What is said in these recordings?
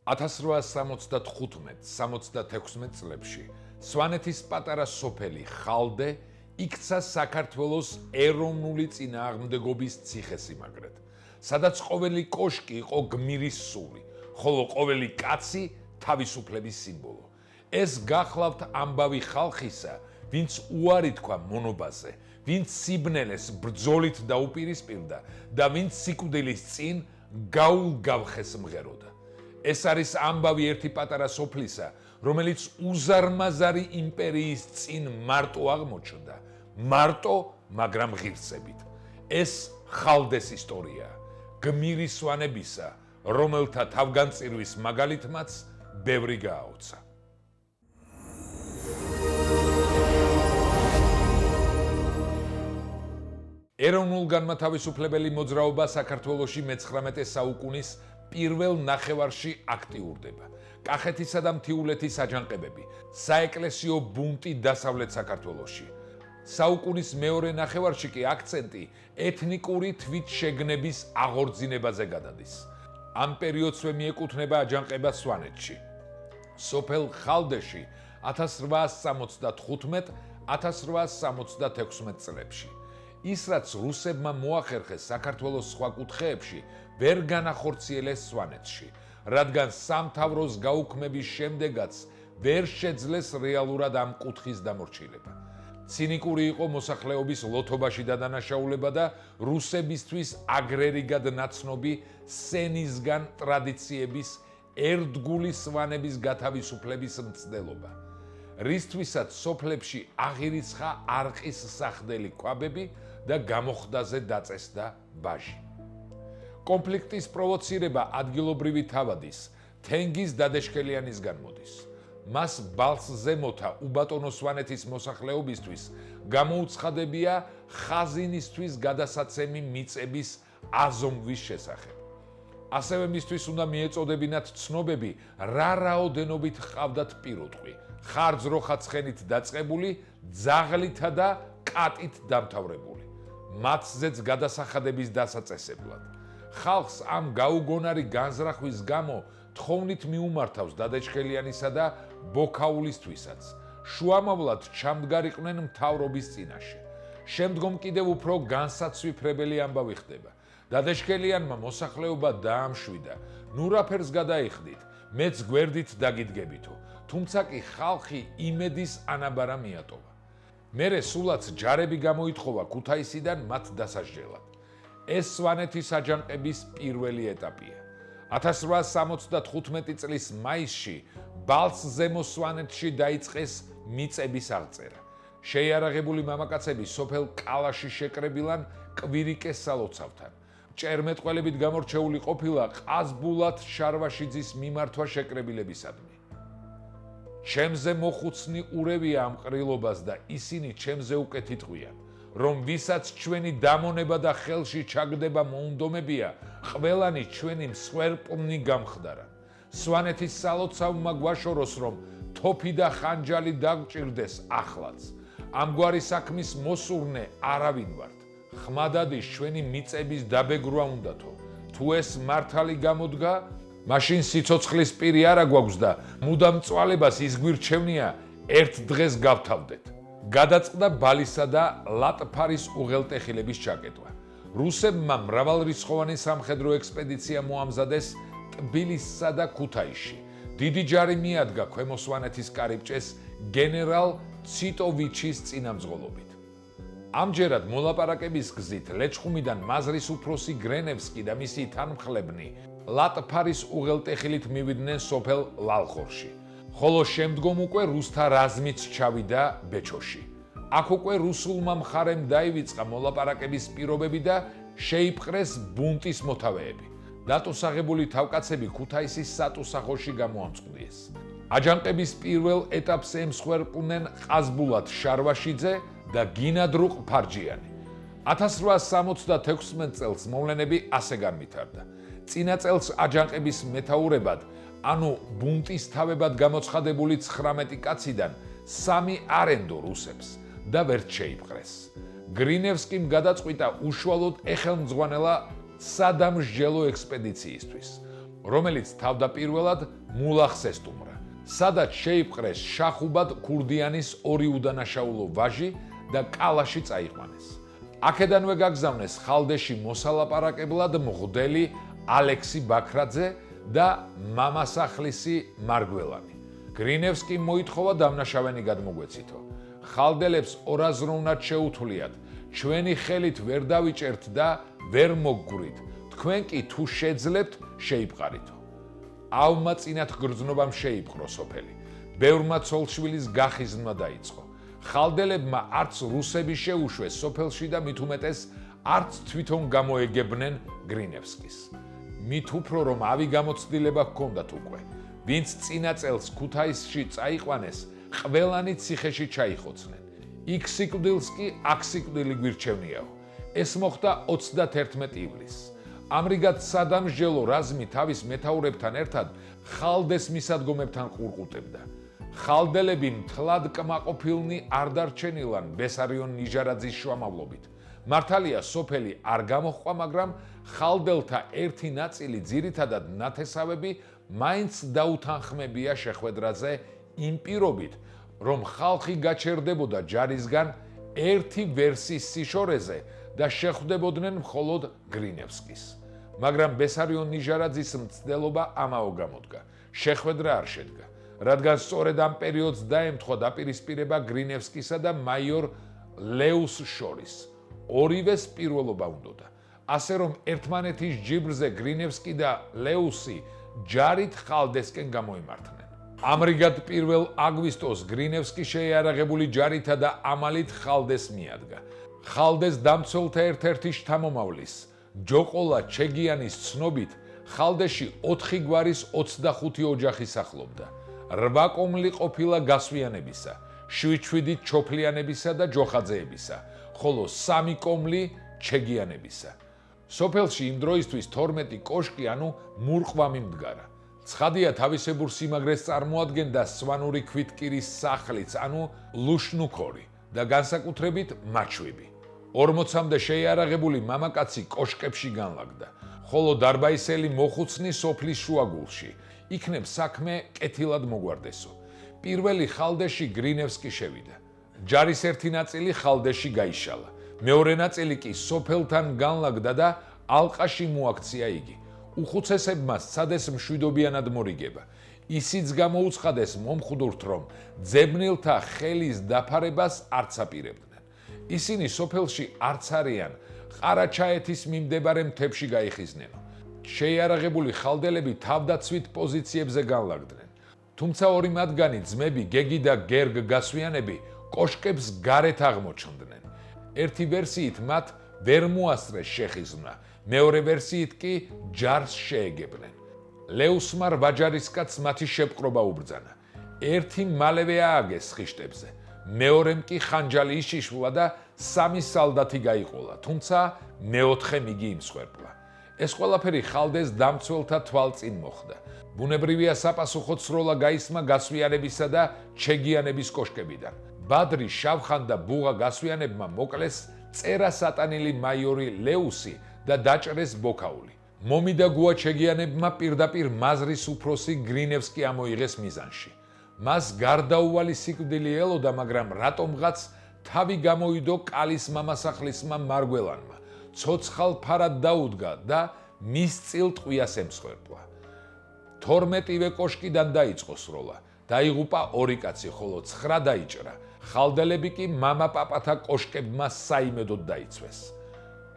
1875-76 წლებში სვანეთის პატარა სოფელი ხალდე იქცა საქართველოს ეროვნული წინააღმდეგობის ციხესიმაგრედ, სადაც ყოველი კოშკი იყო გმირის სული, ხოლო ყოველი კაცი თავისუფლების სიმბოლო. ეს გახლავთ ამბავი ხალხისა, ვინც უარი თქვა მონობაზე, ვინც სიბნელეს ბრძოლით დაუპირისპირდა და ვინც სიკვდილის წინ გაულგავხეს მღეროდა. ეს არის ამბავი ერთი პატარა სოფლისა, რომელიც უზარმაზარი იმპერიის წინ მარტო აღმოჩნდა, მარტო, მაგრამ ღირსებით. ეს ხალდეს ისტორია, გმირი სვანებისა, რომელთა თავგანწირვის მაგალითმაც ბევრი გააოცა. ეროვნულ-განმათავისუფლებელი მოძრაობა საქართველოში მე-19 საუკუნის პირველ ნახევარში აქტიურდება. კახეთისა და მთიულეთის აჯანყებები, საეკლესიო ბუნტი დასავლეთ საქართველოში. საუკუნის მეორე ნახევარში კი აქცენტი ეთნიკური თვითშეგნების აღორძინებაზე გადადის. ამ პერიოდსვე მიეკუთვნება აჯანყება სვანეთში. სოფელ ხალდეში 1875-1876 წლებში. ის, რაც რუსებმა მოახერხეს საქართველოს სხვა კუთხეებში, ვერ განახორციელეს სვანეთში, რადგან სამთავროს გაუქმების შემდეგაც ვერ შეძლეს რეალურად ამ კუთხის დამორჩილება. ცინიკური იყო მოსახლეობის ლოთობაში დადანაშაულება და რუსებისთვის აგრერიგად ნაცნობი სენისგან ტრადიციების ერთგული სვანების გათავისუფლების მცდელობა, რისთვისაც სოფლებში აღირიცხა არყის სახდელი ქვაბები და გამოხდაზე დაწესდა ბაჟი. კონფლიქტის პროვოცირება ადგილობრივი თავადის, თენგიზ დადეშქელიანისგან მოდის. მას ბალს ზემოთა უბატონო სვანეთის მოსახლეობისთვის გამოუცხადებია ხაზინისთვის გადასაცემი მიწების აზომვის შესახებ. ასევე მისთვის უნდა მიეწოდებინათ ცნობები, რა რაოდენობით ჰყავდათ პირუტყვი, ხარჯ-როხაცხენით დაწყებული, ძაღლითა და კატით დამთავრებული. მათზეც გადასახადების დასაწესებლად. ხალხს ამ გაუგონარი განზრახვის გამო თხოვნით მიუმართავს დადეჩქელიანისა და ბოქაულისთვისაც. შუამავლად ჩამდგარიყვნენ მთავრობის წინაშე. შემდგომ კიდევ უფრო განსაცვიფრებელი ამბავი ხდება. დადეჩქელიანმა მოსახლეობა დაამშვიდა, ნურაფერს გადაიხდით, მეც გვერდით დაგიდგებითო, თუმცა კი ხალხი იმედის ანაბარა მიატოვა. მერე სულაც ჯარები გამოითხოვა ქუთაისიდან მათ დასაჯელად. ეს სვანეთის აჯანყების პირველი ეტაპია. 1875 წლის მაისში ბალს ზემო სვანეთში დაიწყეს მიწების აღწერა. შეიარაღებული მამაკაცები სოფელ კალაში შეკრებილან კვირიკეს სალოცავთან. ჭერმეტყველებით გამორჩეული ყოფილა ყაზბულათ შარვაშიძის მიმართვა შეკრებილებისადმი. ჩემზე მოხუცნი ურევია ამ ყრილობას და ისინი ჩემზე უკეთ იტყვიან, რომ ვისაც ჩვენი დამონება და ხელში ჩაგდება მოუნდომებია, ყველანი ჩვენი მსხვერპლნი გამხდარა. სვანეთის სალოცავმა გვაშოროს, რომ თოფი და ხანჯალი დაგჭირდეს ახლაც. ამგვარი საქმის მოსურნე არავინ ვართ. ხმადადის ჩვენი მიწების დაბეგრვა უნდათო. თუ ეს მართალი გამოდგა, მაშინ სიცოცხლის პირი არა გვაქვს და მუდამ წვალებას ის გვირჩევნია ერთ დღეს გავთავდეთ. გადაწყდა ბალისა და ლატფარის უღელტეხილების ჩაკეტვა. რუსებმა მრავალრიცხოვანი სამხედრო ექსპედიცია მოამზადეს ტბილისსა და ქუთაისში. დიდი ჯარი მიადგა ქვემო სვანეთის კარიბჭეს გენერალ ციტოვიჩის წინამძღოლობით. ამჯერად მოლაპარაკების გზით ლეჩხუმიდან მაზრის უფროსი გრენევსკი და მისი თანმხლებნი ლატფარის უღელტეხილით მივიდნენ სოფელ ლალხორში. ხოლო შემდგომ უკვე რუსთა რაზმიც ჩავიდა ბეჩოში. აქ უკვე რუსულმა მხარემ დაივიწყა მოლაპარაკების პირობები და შეიპყრეს ბუნტის მოთავეები. დატუსაღებული თავკაცები ქუთაისის სატუსაღოში გამოამწყდიეს. აჯანყების პირველ ეტაპს ემსხვერპლნენ ყაზბულათ შარვაშიძე და გინადრუყ ფარჯიანი. 1876 წელს მოვლენები ასე განვითარდა. წინა წელს აჯანყების მეთაურებად, ანუ ბუნტის თავებად გამოცხადებული 19 კაციდან 3 არენდო რუსებს და ვერც შეიპყრეს. გრინევსკიმ გადაწყვიტა უშუალოდ ეხელმძღვანელა სადამსჯელო ექსპედიციისთვის. რომელიც თავდაპირველად მულახს ესტუმრა, სადაც შეიპყრეს შახუბად ქურდიანის ორი უდანაშაულო ვაჟი და კალაში წაიყვანეს. აქედანვე გაგზავნეს ხალდეში მოსალაპარაკებლად მღვდელი ალექსი ბაქრაძე და მამასახლისი მარგველანი. გრინევსკიმ მოითხოვა დამნაშავენი გადმოგვეცითო. ხალდელებს ორაზროვნად შეუთვლიათ, ჩვენი ხელით ვერ დავიჭერთ და ვერ მოგგვრით, თქვენ კი თუ შეძლებთ, შეიპყარითო. ავმა წინათ გრძნობამ შეიპყრო სოფელი. ბევრმა ცოლშვილის გახიზნვა დაიწყო. ხალდელებმა არც რუსები შეუშვეს სოფელში და მით უმეტეს არც თვითონ გამოეგებნენ გრინევსკის. მით უფრო რომ ავი გამოცდილება ჰქონდათ უკვე. ვინც წინა წელს ქუთაისში წაიყვანეს, ყველანი ციხეში ჩაიხოცნენ. იქ სიკვდილს კი აქ სიკვდილი გვირჩევნიაო. ეს მოხდა 31 ივლისს. ამრიგად სადამსჯელო რაზმი თავის მეთაურებთან ერთად ხალდეს მისადგომებთან ყურყუტებდა. ხალდელები მთლად კმაყოფილნი არ დარჩენილან ბესარიონ ნიჟარაძის შუამავლობით. მართალია სოფელი არ გამოჰყვა, მაგრამ ხალდელთა ერთი ნაწილი, ძირითადად ნათესავები, მაინც დაუთანხმებია შეხვედრაზე იმ პირობით, რომ ხალხი გაჩერდებოდა ჯარისგან ერთი ვერსიის სიშორეზე და შეხვდებოდნენ მხოლოდ გრინევსკის. მაგრამ ბესარიონ ნიჟარაძის მცდელობა ამაო გამოდგა. შეხვედრა არ შედგა, რადგან სწორედ ამ პერიოდს დაემთხვა დაპირისპირება გრინევსკისა და მაიორ ლეუს შორის. ორივეს პირველობა უნდოდა. ასე რომ ერთმანეთის ჯიბრზე გრინევსკი და ლეუსი ჯარით ხალდესკენ გამოიმართნენ. ამრიგად 1 აგვისტოს გრინევსკი შეიარაღებული ჯარითა და ამალით ხალდეს მიადგა. ხალდეს დამცველთა ერთ-ერთი შთამომავლის, ჯოყოლა ჩეგიანის ცნობით, ხალდეში 4 გვარის 25 ოჯახი სახლობდა. 8 კომლი ყოფილა გასვიანებისა, 7 ჩოფლიანებისა და ჯოხაძეებისა, ხოლო 3 კომლი ჩეგიანებისა. სოფელში იმ დროისთვის 12 კოშკი, ანუ მურყვამი მდგარა. ცხადია თავისებურ სიმაგრეს წარმოადგენდა სვანური ქვითკირის სახლიც, ანუ ლუშნუქორი და განსაკუთრებით მაჩვიბი. 40-მდე შეიარაღებული მამაკაცი კოშკებში განლაგდა, ხოლო დარბაისელი მოხუცნი სოფლის შუაგულში. იქნებ საქმე კეთილად მოგვარდესო. პირველი ხალდეში გრინევსკი შევიდა. ჯარის ერთი ნაწილი ხალდეში გაიშალა. მეორე ნაწილი კი სოფელთან განლაგდა და ალყაში მოაქცია იგი. უხუცესებმა სცადეს მშვიდობიანად მორიგება. ისიც გამოუცხადეს მომხდურთ, რომ ძებნილთა ხელის დაფარებას არც აპირებდნენ. ისინი სოფელში არც არიან, ყარაჩაეთის მიმდებარე მთებში გაიხიზნენო. შეიარაღებული ხალდელები თავდაცვით პოზიციებზე განლაგდნენ. თუმცა ორი მათგანი, ძმები გეგი და გერგ გასვიანები, კოშკებს გარეთ აღმოჩნდნენ. ერთი ვერსიით მათ ვერ მოასწრეს შეხიზნა, მეორე ვერსიით კი ჯარს შეეგებნენ. ლეუსმა რვაჯარისკაც მათი შეპყრობა უბრძანა. ერთი მალევე ააგეს ხიშტებზე, მეორემ კი ხანჯალი იშიშვლა და 3 სალდათი გაიყოლა, თუმცა მეოთხე მიგი იმსხვერპლა. ეს ყველაფერი ხალდეს დამცველთა თვალწინ მოხდა. ბუნებრივია საპასუხო ცროლა გაისმა გასვიანებისა და ჩეგიანების კოშკებიდან. ბადრი, შავხან და ბუღა გასვიანებმა მოკლეს წერასატანილი მაიორი ლეუსი და დაჭრეს ბოქაული. მომი და გუა ჩეგიანებმა პირდაპირ მაზრის უფროსი გრინევსკი ამოიღეს მიზანში. მას გარდაუვალი სიკვდილი ელოდა, მაგრამ რატომღაც თავი გამოიდო კალის მამასახლისმა მარგველანმა. ცოცხალ ფარად დაუდგა და მის წილ ტყვიას ემსხვერპლა. 12-ვე კოშკიდან დაიწყო სროლა. დაიღუპა 2 კაცი, ხოლო 9 დაიჭრა. ხალდელები კი მამა-პაპათა კოშკებმა საიმედოდ დაიცვეს.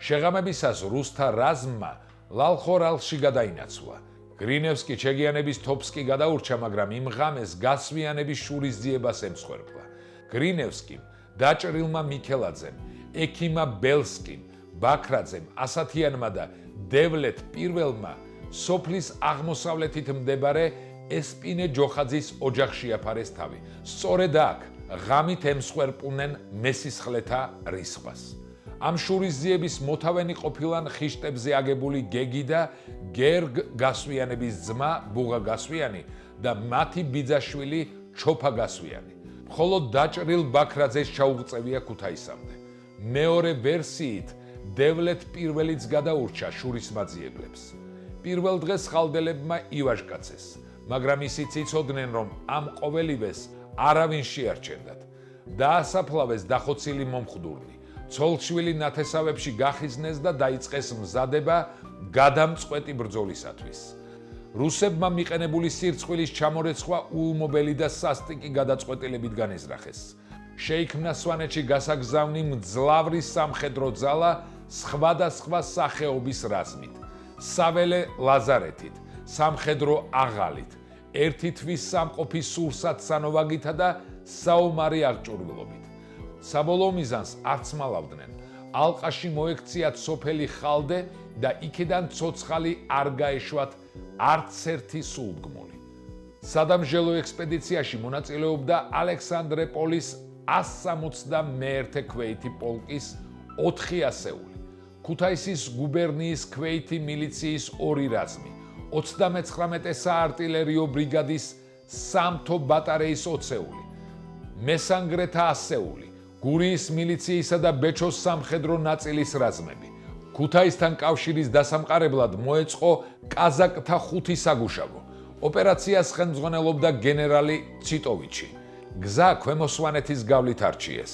შეღამებისას რუსთა რაზმმა ლალხორალში გადაინაცვლა. გრინევსკი ჩეგიანების თოფს კი გადაურჩა, მაგრამ იმ ღამეს გასვიანების შურისძიებას ემსხვერპლა. გრინევსკიმ, დაჭრილმა მიქელაძემ, ექიმა ბელსკიმ, ბაქრაძემ, ასათიანმა და დევლეთ პირველმა სოფლის აღმოსავლეთით მდებარე ესპინე ჯოხაძის ოჯახში აფარეს თავი. სწორედ აქ ღამით ემსხვერპლნენ მესისხლეთა რისხვას. ამ შურისძიების მოთავენი ყოფილან ხიშტებზე აგებული გეგი და გერგ გასვიანების ძმა ბუღა გასვიანი და მათი ბიძაშვილი ჩოფა გასვიანი. მხოლოდ დაჭრილ ბაქრაძეს ჩაუღწევია ქუთაისამდე. მეორე ვერსიით დევლეთ პირველიც გადაურჩა შურისმაძიებლებს. პირველ დღეს ხალდელებმა ივაჟკაცეს, მაგრამ ისიც იცოდნენ, რომ ამ ყოველივეს არავინ შეარჩენდათ. დაასაფლავეს დახოცილი მომხდურნი, ცოლ-შვილი ნათესავებში გახიზნეს და დაიწყეს მზადება გადამწყვეტი ბრძოლისათვის. რუსებმა მიყენებული სირცხვილის ჩამორეცხვა ულმობელი და სასტიკი გადაწყვეტილებით განეზრახეს. შეიქმნა სვანეთში გასაგზავნი მძლავრი სამხედრო ძალა სხვადასხვა სახეობის რაზმით, საველე ლაზარეთით, სამხედრო აღალით, ერთი თვის სამყოფი სულსათსანოვაგითა და საომარი აღჭურვილობით. საბოლოო მიზანს არც მალავდნენ. ალყაში მოექციათ სოფელი ხალდე და იქიდან ცოცხალი არ გაეშვათ არც ერთი სულდგმული. სადამჟელო ექსპედიციაში მონაწილეობდა ალექსანდრეპოლის 161 ქვეითი პოლკის 4 ასეული, ქუთაისის გუბერნიის ქვეითი მილიციის 2 რაზმი, 39 საარტილერიო ბრიგადის სამთო ბატარეის 20-ეული, მესანგრეთა ასეული, გურიის მილიციისა და ბეჩოს სამხედრო ნაწილის რაზმები. ქუთაისთან კავშირის დასამყარებლად მოეწყო კაზაკთა 5 საგუშაგო. ოპერაციას ხელმძღვანელობდა გენერალი ციტოვიჩი. გზა ქვემო სვანეთის გავლით არჩიეს.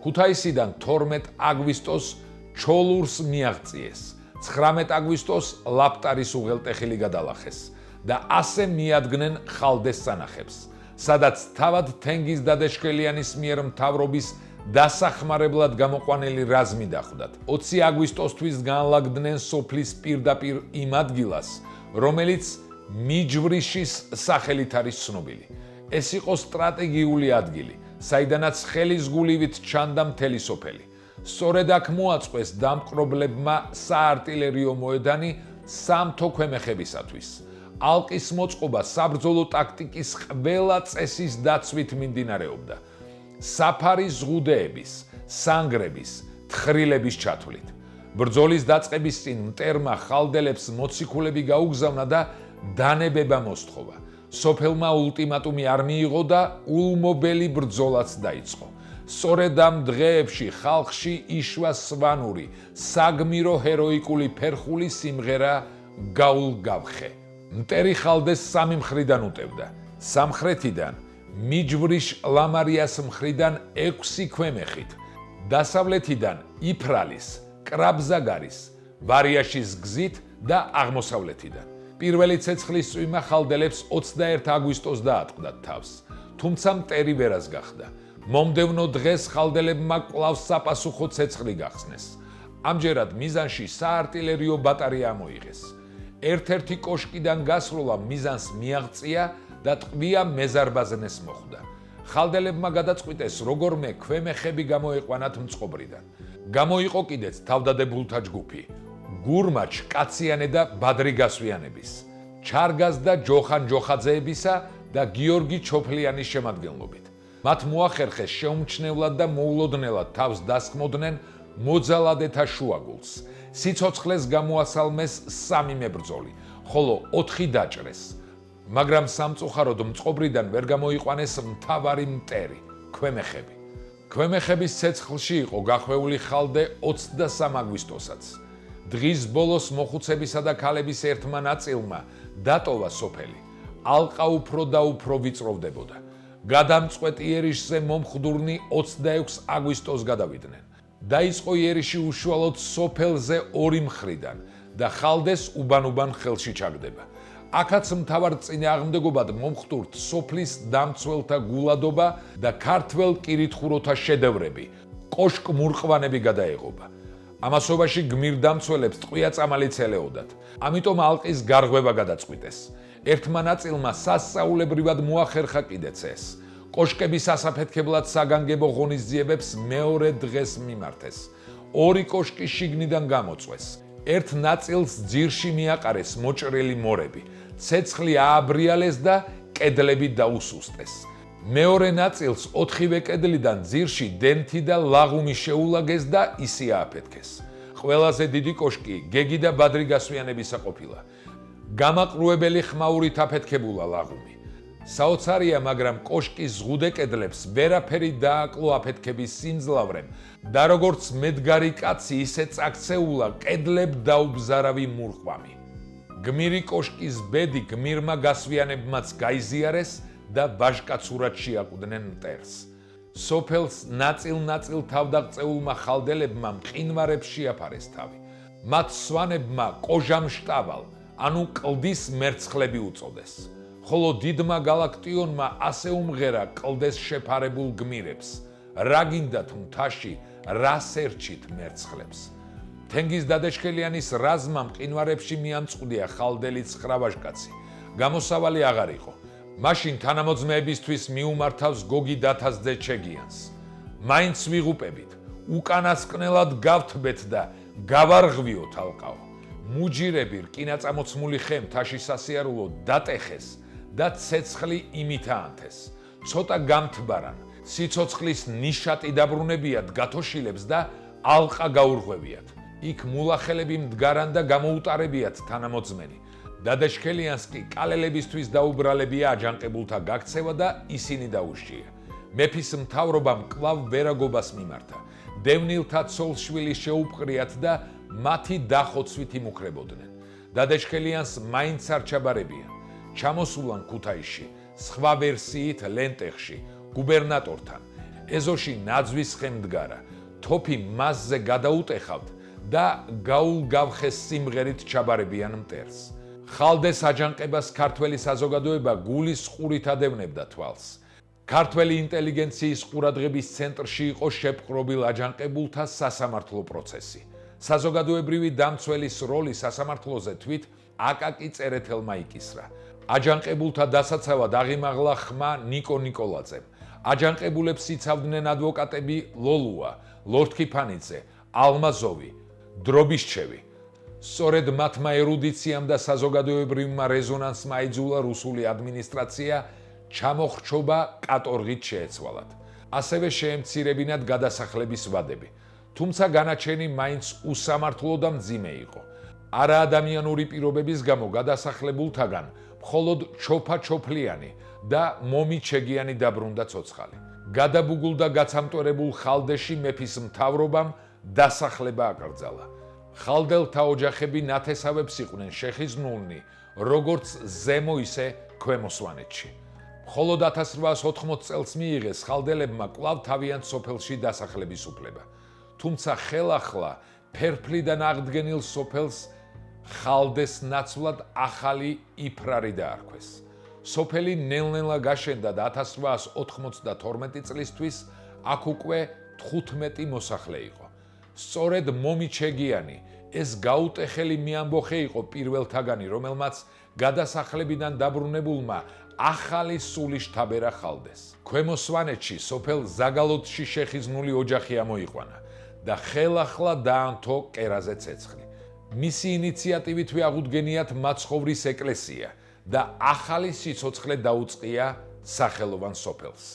ქუთაისიდან 12 აგვისტოს ჩოლურს მიაღწიეს. 19 აგვისტოს ლაპტარის უღელტეხილი გადალახეს და ასე მიადგნენ ხალდეს სანახებს, სადაც თავად თენგიზ დადეშქელიანის მიერ მთავრობის დასახმარებლად გამოყვანილი რაზმი დახვდათ. 20 აგვისტოსთვის განლაგდნენ სოფლის პირდაპირ იმ ადგილას, რომელიც მიჯვრიშის სახელით არის ცნობილი. ეს იყო სტრატეგიული ადგილი, საიდანაც ხელის გულივით ჩანდა მთელი სოფელი. სწორედ აქ მოაწყვეს დამპყრობლებმა საარტილერიო მოედანი სამთო ქვემეხებისათვის. ალყის მოწყობა საბრძოლო ტაქტიკის ყველა წესის დაცვით მიმდინარეობდა. საფარი ზღუდეების, სანგრების, თხრილების ჩათვლით. ბრძოლის დაწყების წინ მტერმა ხალდელებს მოციქულები გაუგზავნა და დანებება მოსთხოვა. სოფელმა ულტიმატუმი არ მიიღო და ულმობელი ბრძოლაც დაიწყო. სწორედ ამ დღეებში ხალხში იშვა სვანური, საგმირო ჰეროიკული ფერხული სიმღერა გაულგავხე. მტერი ხალდეს სამი მხრიდან უტევდა. სამხრეთიდან მიჯვრიშ ლამარიას მხრიდან 6 ქვემეხით, დასავლეთიდან იფრალის, კრაბზაგარის, ვარიაშის გზით და აღმოსავლეთიდან. პირველი ცეცხლის წვიმა ხალდელებს 21 აგვისტოს დაატყდათ თავს, თუმცა მტერი ვერას გახდა. მომდევნო დღეს ხალდელებმა კვლავ საპასუხო ცეცხლი გახსნეს. ამჯერად მიზანში საარტილერიო ბატარეა მოიღეს. ერთ-ერთი კოშკიდან გასროლა მიზანს მიაღწია და ტყვია მეზარბაზნეს მოხვდა. ხალდელებმა გადაწყვიტეს როგორმე ქვემეხები გამოეყვანათ მწყობრიდან. გამოიყო კიდეც თავდადებულთა ჯგუფი, გურმაჩ კაციანე და ბადრი გასვიანების, ჩარგაზ და ჯოხან ჯოხაძეებისა და გიორგი ჩოფლიანის შემადგენლობით. მათ მოახერხეს შეუმჩნევლად და მოულოდნელად თავს დასხმოდნენ მოძალადეთა შუაგულს. სიცოცხლეს გამოასალმეს 3 მებრძოლი, ხოლო 4 დაჭრეს. მაგრამ სამწუხაროდ მწყობრიდან ვერ გამოიყვანეს მთავარი მტერი, ქვემეხები. ქვემეხების ცეცხლში იყო გახვეული ხალდე 23 აგვისტოსაც. დღის ბოლოს მოხუცებისა და ქალების ერთმა ნაწილმა დატოვა სოფელი. ალყა უფრო და უფრო ვიწროვდებოდა. გადამწყვეტ იერიშზე მომხდურნი 26 აგვისტოს გადავიდნენ. დაიწყო იერიში უშუალოდ სოფელზე 2 მხრიდან და ხალდეს უბან-უბან ხელში ჩაგდება. აქაც მთავარ წინააღმდეგობად მომხდურთ სოფლის დამცველთა გულადობა და ქართველ კირითხუროთა შედევრები, კოშკ-მურყვანები გადაეღობა. ამასობაში გმირდამცველებს ტყვია-წამალიც ელეოდათ. ამიტომ ალყის გარღვევა გადაწყვიტეს. ერთმა ნაწილმა სასწაულებრივად მოახერხა კიდეც ეს. კოშკების ასაფეთქებლად საგანგებო ღონისძიებებს მეორე დღეს მიმართეს. 2 კოშკი შიგნიდან გამოწვეს. ერთ ნაწილს ძირში მიაყარეს მოჭრილი მორები. ცეცხლი ააბრიალეს და კედლები დაუსუსტეს. მეორე ნაწილს 4-ვე კედლიდან ძირში დენთი და ლაღუმი შეულაგეს და ისე ააფეთქეს. ყველაზე დიდი კოშკი გეგი და ბადრი გასვიანებისა ყოფილა. გამაყრუებელი ხმაურით აფეთქებულა ლაღუმი. საოცარია, მაგრამ კოშკის ზღუდე კედლებს ვერაფერი დააკლო აფეთქების სიმძლავრემ და როგორც მედგარი კაცი ისე წაქცეულა კედლებ დაუბზარავი მურყვამი. გმირი კოშკის ბედი გმირმა გასვიანებმაც გაიზიარეს და ბაჟკაცურად შეაკვდნენ მტერს. სოფელს ნაწილ-ნაწილ თავდაღწეულმა ხალდელებმა მყინვარებს შეაფარეს თავი. მათ სვანებმა კოჟამშტავალ, ანუ კლდის მერცხლები უწოდეს. ხოლო დიდმა გალაქტიონმა ასე უმღერა კლდეს შეფარებულ გმირებს, რა გინდათ მთაში, რას ერჩით მერცხლებს. თენგიზ დადეშქელიანის რაზმა მყინვარებში მიამწყვდია ხალდელი 9 ვაჟკაცი. გამოსავალი აღარ იყო. მაშინ თანამოძმეებისთვის მიუმართავს გოგი დათასძე ჩეგიანს. მაინც ვიღუპებით, უკანასკნელად გავთბეთ და გავარღვიოთ ალყაო. მუჯირები რკინაწამოცმული ხე მთაში სასიარულო დატეხეს და ცეცხლი იმით აანთეს. ცოტა გამთბარან, სიცოცხლის ნიშატი დაბრუნებიათ გათოშილებს და ალყა გაურღვევიათ. იქ მულახელები მდგარან და გამოუტარებიათ თანამოძმენი. დადეშქელიანს კი კალელებისთვის დაუბრალებია აჯანყებულთა გაქცევა და ისინი დაუშია. მეფის მთავრობამ კვლავ ვერაგობას მიმართა. დევნილთა ცოლშვილი შეუპყრიათ და მათი დახოცვით იმუქრებოდნენ. დადეშქელიანს მაინც არ ჩაბარებია. ჩამოსულან ქუთაისში, სხვა ვერსიით ლენტეხში, გუბერნატორთან. ეზოში ნაძვის ხე მდგარა. თოფი მასზე გადაუტეხავთ და გაულ-გავხეს სიმღერით ჩაბარებიან მტერს. ხალდეს აჯანყებას ქართველი საზოგადოება გულის ყურით ადევნებდა თვალს. ქართველი ინტელიგენციის ყურადღების ცენტრში იყო შეპყრობილ აჯანყებულთა სასამართლო პროცესი. საზოგადოებრივი დამცველის როლი სასამართლოზე თვით აკაკი წერეთელმა იკისრა. აჯანყებულთა დასაცავად აღიმაღლა ხმა ნიკო ნიკოლაძემ. აჯანყებულებს იცავდნენ ადვოკატები ლოლუა, ლორთქიფანიძე, ალმაზოვი, დრობიშჩევი. სწორედ მათმა ერუდიციამ და საზოგადოებრივმა რეზონანსმა აიძულა რუსული ადმინისტრაცია ჩამოხრჩობა კატორღით შეეცვალათ. ასევე შეემცირებინათ გადასახლების ვადები. თუმცა განაჩენი მაინც უსამართლო და მძიმე იყო. არაადამიანური პირობების გამო გადასახლებულთაგან მხოლოდ ჩოფა-ჩოფლიანი და მომი ჩეგიანი დაბრუნდა ცოცხალი. გადაბუგულ და გაცამტვერებულ ხალდეში მეფის მთავრობამ დასახლება აკრძალა. ხალდელთა ოჯახები ნათესავებს იყვნენ შეხიზნულნი, როგორც ზემო ისე ქვემო სვანეთში. მხოლოდ 1880 წელს მიიღეს ხალდელებმა კვლავ თავიანთ სოფელში დასახლების უფლება. თუმცა ხელახლა ფერფლიდან აღდგენილ სოფელს ხალდეს ნაცვლად ახალი იფრარი დაარქვეს. სოფელი ნელ-ნელა გაშენდა და 1892 წლისთვის აქ უკვე 15 მოსახლე იყო. სწორედ მომი ჩეგიანი, ეს გაუტეხელი მიამბოხე იყო პირველთაგანი, რომელმაც გადასახლებიდან დაბრუნებულმა ახალი სული შთაბერა ხალდეს. ქვემო სვანეთში სოფელ ზაგალოთში შეხიზნული ოჯახი ამოიყვანა და ხელახლა დაანთო კერაზე ცეცხლი. მისი ინიციატივით აღუდგენიათ მაცხოვრის ეკლესია და ახალი სიცოცხლე დაუწყია სახელოვან სოფელს.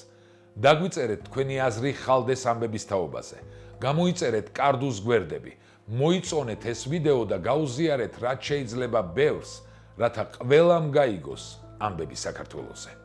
დაგვიწერეთ თქვენი აზრი ხალდეს ამბების თაობაზე. გამოიწერეთ კარდუს გვერდები, მოიწონეთ ეს ვიდეო და გაუზიარეთ რაც შეიძლება ბევრს, რათა ყველამ გაიგოს ამბები საქართველოზე.